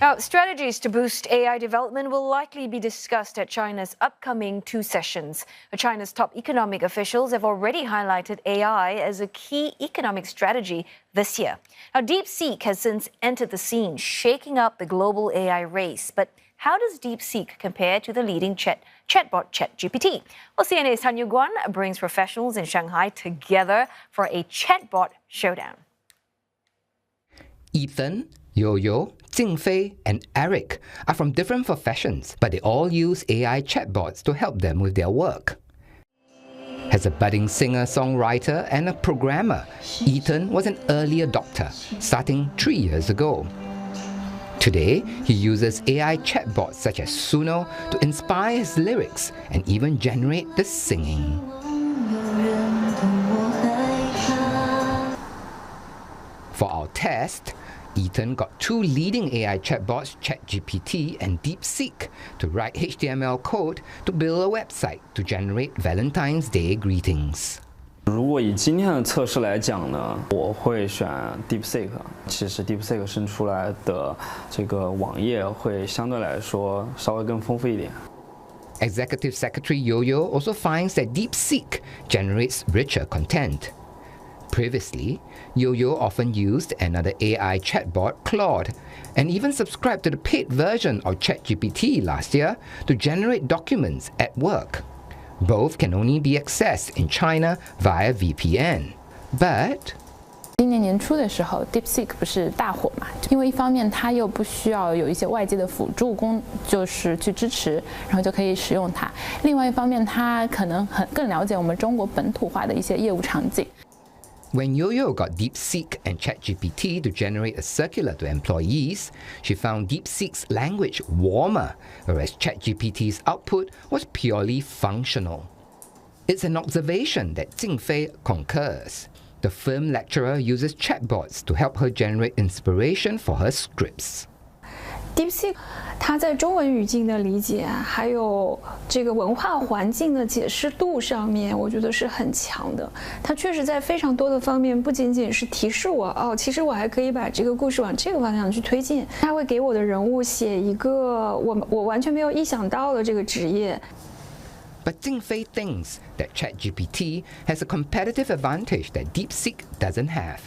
Now, strategies to boost AI development will likely be discussed at China's upcoming two sessions. China's top economic officials have already highlighted AI as a key economic strategy this year. Now, DeepSeek has since entered the scene, shaking up the global AI race. But how does DeepSeek compare to the leading chatbot ChatGPT? Well, CNA's Guan brings professionals in Shanghai together for a chatbot showdown. Ethan, Yo-Yo, Jingfei, and Eric are from different professions, but they all use AI chatbots to help them with their work. As a budding singer-songwriter and a programmer, Ethan was an early adopter, starting 3 years ago. Today, he uses AI chatbots such as Suno to inspire his lyrics and even generate the singing. For our test, Ethan got two leading AI chatbots, ChatGPT and DeepSeek, to write HTML code to build a website to generate Valentine's Day greetings. 如果以今天的测试来讲呢，我会选 DeepSeek。其实 DeepSeek 生出来的这个网页会相对来说稍微更丰富一点。Executive Secretary Yo-Yo also finds that DeepSeek generates richer content. Previously, Yo-Yo often used another AI chatbot, Claude, and even subscribed to the paid version of ChatGPT last year to generate documents at work. Both can only be accessed in China via VPN. But 今年年初的时候 ，DeepSeek 不是大火嘛？因为一方面它又不需要有一些外界的辅助就是去支持，然后就可以使用它。另外一方面，它可能更了解我们中国本土化的一些业务场景。When Yo-Yo got DeepSeek and ChatGPT to generate a circular to employees, she found DeepSeek's language warmer, whereas ChatGPT's output was purely functional. It's an observation that Jingfei concurs. The film lecturer uses chatbots to help her generate inspiration for her scripts. DeepSeek 它在中文语境的理解，还有这个文化环境的解释度上面，我觉得是很强的。它确实在非常多的方面，不仅仅是提示我哦，其实我还可以把这个故事往这个方向去推进。它会给我的人物写一个我完全没有意想到的这个职业。But Jingfei thinks that ChatGPT has a competitive advantage that DeepSeek doesn't have: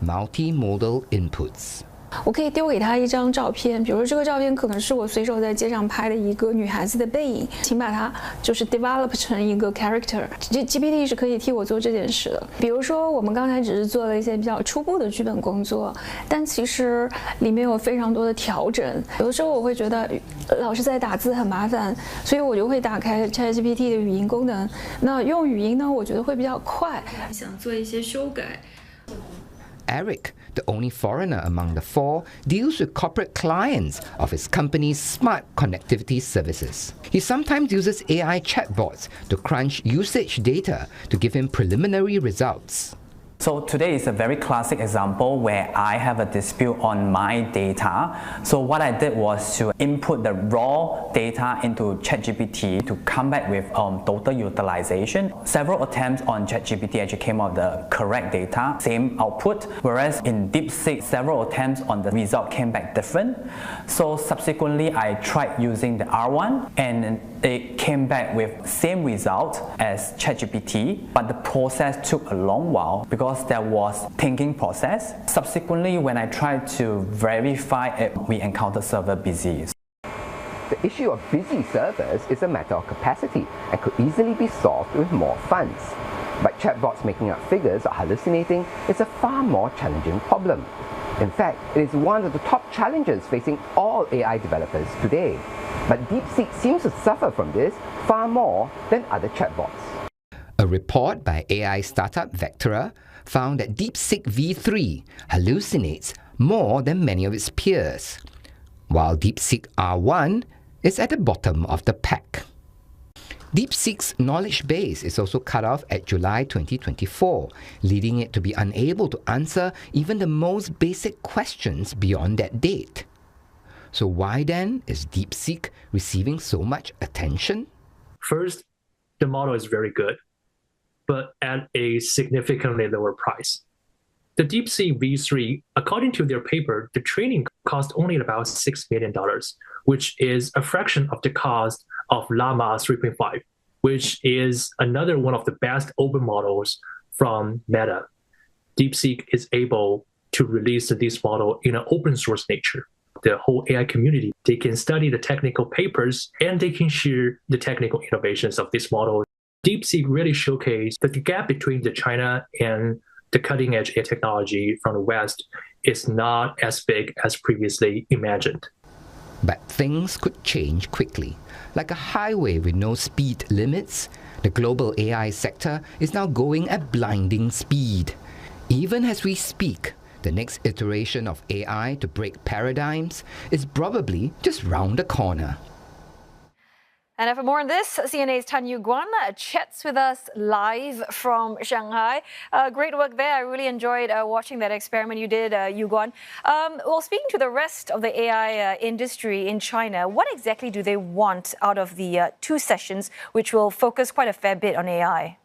multimodal inputs. 我可以丢给他一张照片，比如说这个照片可能是我随手在街上拍的一个女孩子的背影，请把它就是 develop 成一个 character。GPT 是可以替我做这件事的。比如说我们刚才只是做了一些比较初步的剧本工作，但其实里面有非常多的调整。有的时候我会觉得老是在打字很麻烦，所以我就会打开 ChatGPT 的语音功能。那用语音呢，我觉得会比较快。想做一些修改。Eric, the only foreigner among the four, deals with corporate clients of his company's smart connectivity services. He sometimes uses AI chatbots to crunch usage data to give him preliminary results. So today is a very classic example where I have a dispute on my data. So what I did was to input the raw data into ChatGPT to come back with total utilization. Several attempts on ChatGPT actually came out the correct data, same output, whereas in DeepSeek, several attempts on the result came back different. So subsequently, I tried using the R1 and it came back with same result as ChatGPT, but the process took a long while because there was thinking process. Subsequently, when I tried to verify it, we encountered server busy. The issue of busy servers is a matter of capacity and could easily be solved with more funds. But chatbots making up figures or hallucinating is a far more challenging problem. In fact, it is one of the top challenges facing all AI developers today. But DeepSeek seems to suffer from this far more than other chatbots. A report by AI startup Vectora found that DeepSeek v3 hallucinates more than many of its peers, while DeepSeek R1 is at the bottom of the pack. DeepSeek's knowledge base is also cut off at July 2024, leading it to be unable to answer even the most basic questions beyond that date. So why then is DeepSeek receiving so much attention? First, the model is very good, but at a significantly lower price. The DeepSeek V3, according to their paper, the training cost only about $6 million, which is a fraction of the cost of Llama 3.5, which is another one of the best open models from Meta. DeepSeek is able to release this model in an open source nature. The whole AI community, they can study the technical papers and they can share the technical innovations of this model. DeepSeek really showcased that the gap between the China and the cutting edge AI technology from the West is not as big as previously imagined. But things could change quickly. Like a highway with no speed limits, the global AI sector is now going at blinding speed. Even as we speak, the next iteration of AI to break paradigms is probably just round the corner. And for more on this, CNA's Tanyu Guan chats with us live from Shanghai. Great work there. I really enjoyed watching that experiment you did, Yu Guan. Well, speaking to the rest of the AI industry in China, what exactly do they want out of the 2 sessions, which will focus quite a fair bit on AI?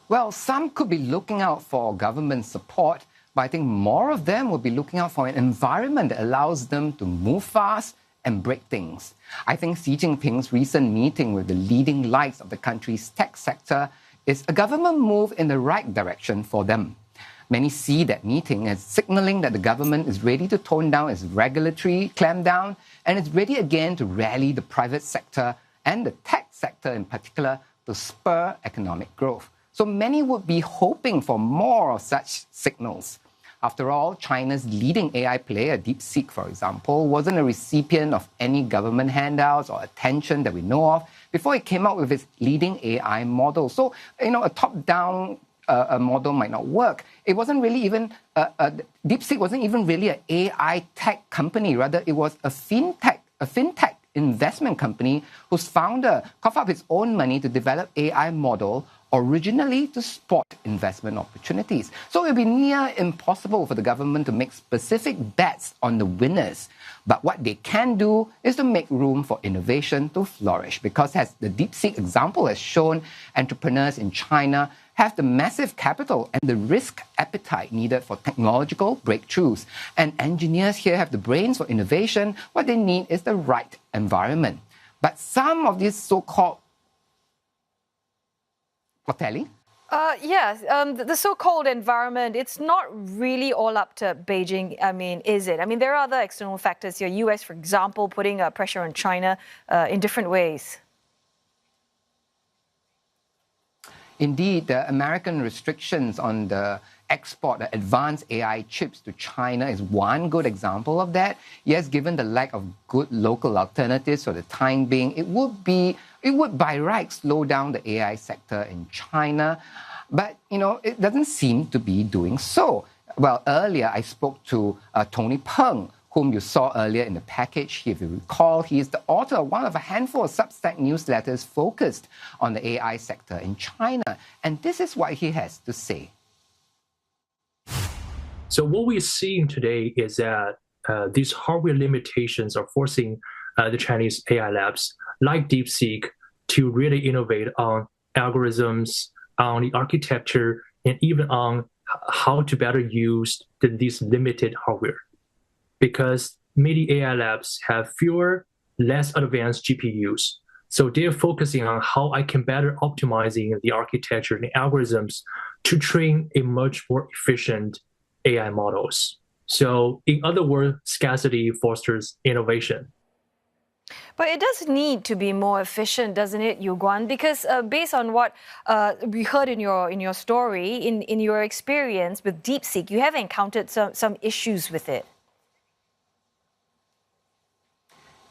Well, some could be looking out for government support, but I think more of them will be looking out for an environment that allows them to move fast and break things. I think Xi Jinping's recent meeting with the leading lights of the country's tech sector is a government move in the right direction for them. Many see that meeting as signaling that the government is ready to tone down its regulatory clampdown and is ready again to rally the private sector and the tech sector in particular to spur economic growth. So many would be hoping for more of such signals. After all, China's leading AI player, DeepSeek, for example, wasn't a recipient of any government handouts or attention that we know of before it came out with its leading AI model. So, a top-down model might not work. It wasn't really even, DeepSeek wasn't even really an AI tech company. Rather, it was a fintech investment company whose founder coughed up his own money to develop AI model originally to spot investment opportunities. So it would be near impossible for the government to make specific bets on the winners. But what they can do is to make room for innovation to flourish, because as the DeepSeek example has shown, entrepreneurs in China have the massive capital and the risk appetite needed for technological breakthroughs. And engineers here have the brains for innovation. What they need is the right environment. But some of these so-called Yes, the so-called environment, it's not really all up to Beijing, is it? There are other external factors here. US, for example, putting pressure on China in different ways. Indeed, the American restrictions on the export of advanced AI chips to China is one good example of that. Yes, given the lack of good local alternatives for the time being, it would by right slow down the AI sector in China. But, it doesn't seem to be doing so. Well, earlier I spoke to Tony Peng, whom you saw earlier in the package. If you recall, he is the author of one of a handful of Substack newsletters focused on the AI sector in China. And this is what he has to say. So what we're seeing today is that these hardware limitations are forcing the Chinese AI labs like DeepSeek to really innovate on algorithms, on the architecture, and even on how to better use this limited hardware. Because many AI labs have fewer, less advanced GPUs. So they're focusing on how I can better optimizing the architecture and the algorithms to train a much more efficient AI models. So in other words, scarcity fosters innovation. But it does need to be more efficient, doesn't it, Yu Guan? Because based on what we heard in your story, in your experience with DeepSeek, you have encountered some issues with it.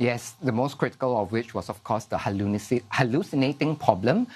Yes, the most critical of which was, of course, the hallucinating problem,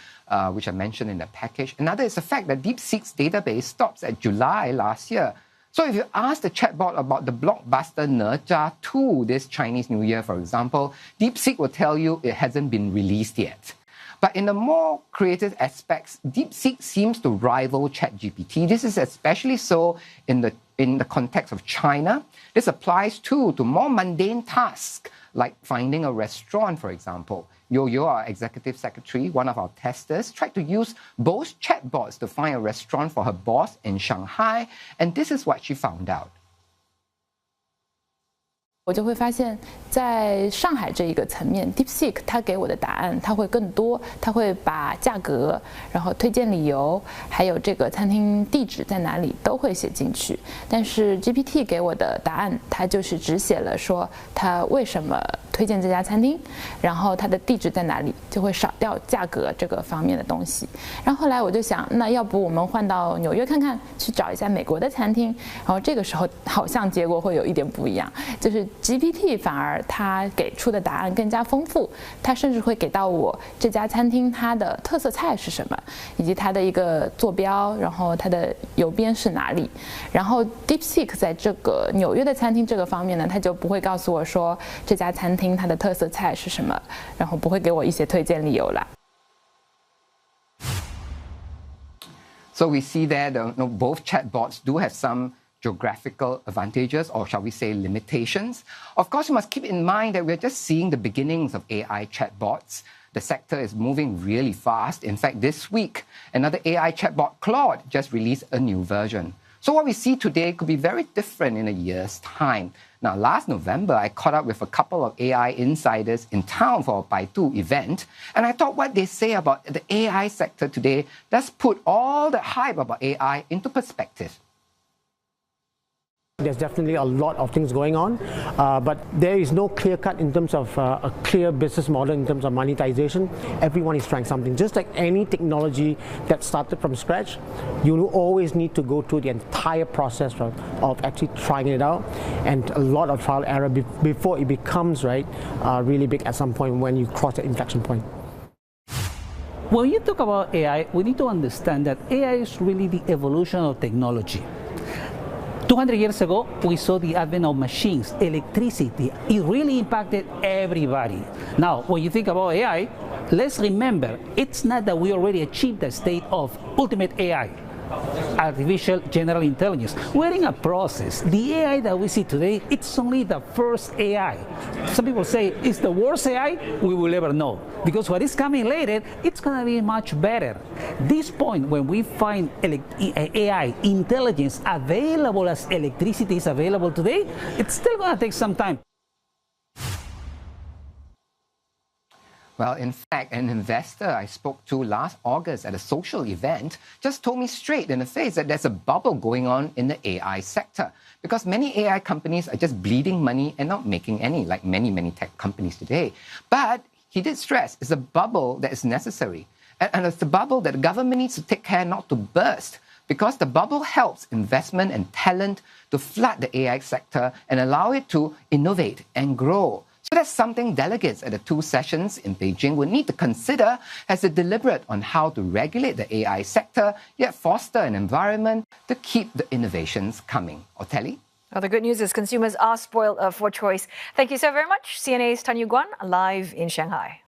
which I mentioned in the package. Another is the fact that DeepSeek's database stops at July last year. So if you ask the chatbot about the blockbuster Nezha 2 this Chinese New Year, for example, DeepSeek will tell you it hasn't been released yet. But in the more creative aspects, DeepSeek seems to rival ChatGPT. This is especially so in in the context of China. This applies too to more mundane tasks like finding a restaurant, for example. Yo-Yo, our executive secretary, one of our testers, tried to use both chatbots to find a restaurant for her boss in Shanghai, and this is what she found out. 我就会发现，在上海这一个层面 ，DeepSeek 它给我的答案它会更多，它会把价格，然后推荐理由，还有这个餐厅地址在哪里都会写进去。但是 GPT 给我的答案，它就是只写了说它为什么推荐这家餐厅，然后它的地址在哪里，就会少掉价格这个方面的东西。然后后来我就想，那要不我们换到纽约看看，去找一下美国的餐厅。然后这个时候好像结果会有一点不一样，就是 GPT 反而它给出的答案更加丰富，它甚至会给到我这家餐厅它的特色菜是什么，以及它的一个坐标，然后它的邮编是哪里。然后 DeepSeek 在这个纽约的餐厅这个方面呢，它就不会告诉我说这家餐厅它的特色菜是什么，然后不会给我一些推荐理由啦。So we see that both chatbots do have some geographical advantages, or shall we say limitations. Of course, you must keep in mind that we're just seeing the beginnings of AI chatbots. The sector is moving really fast. In fact, this week, another AI chatbot, Claude, just released a new version. So what we see today could be very different in a year's time. Now, last November, I caught up with a couple of AI insiders in town for a Baidu event, and I thought what they say about the AI sector today does put all the hype about AI into perspective. There's definitely a lot of things going on, but there is no clear cut in terms of a clear business model in terms of monetization. Everyone is trying something. Just like any technology that started from scratch, you always need to go through the entire process of actually trying it out, and a lot of trial error before it becomes really big at some point when you cross the inflection point. When you talk about AI, we need to understand that AI is really the evolution of technology. 200 years ago, we saw the advent of machines, electricity. It really impacted everybody. Now, when you think about AI, let's remember, it's not that we already achieved the state of ultimate AI, artificial general intelligence. We're in a process. The AI that we see today, it's only the first AI. Some people say it's the worst AI, we will never know. Because what is coming later, it's going to be much better. This point, when we find AI intelligence available as electricity is available today, it's still going to take some time. Well, in fact, an investor I spoke to last August at a social event just told me straight in the face that there's a bubble going on in the AI sector, because many AI companies are just bleeding money and not making any, like many tech companies today. But he did stress it's a bubble that is necessary. And it's a bubble that the government needs to take care not to burst, because the bubble helps investment and talent to flood the AI sector and allow it to innovate and grow. So that's something delegates at the two sessions in Beijing will need to consider as they deliberate on how to regulate the AI sector, yet foster an environment to keep the innovations coming. Otelli? Well, the good news is consumers are spoiled for choice. Thank you so very much. CNA's Tan Yu Guan, live in Shanghai.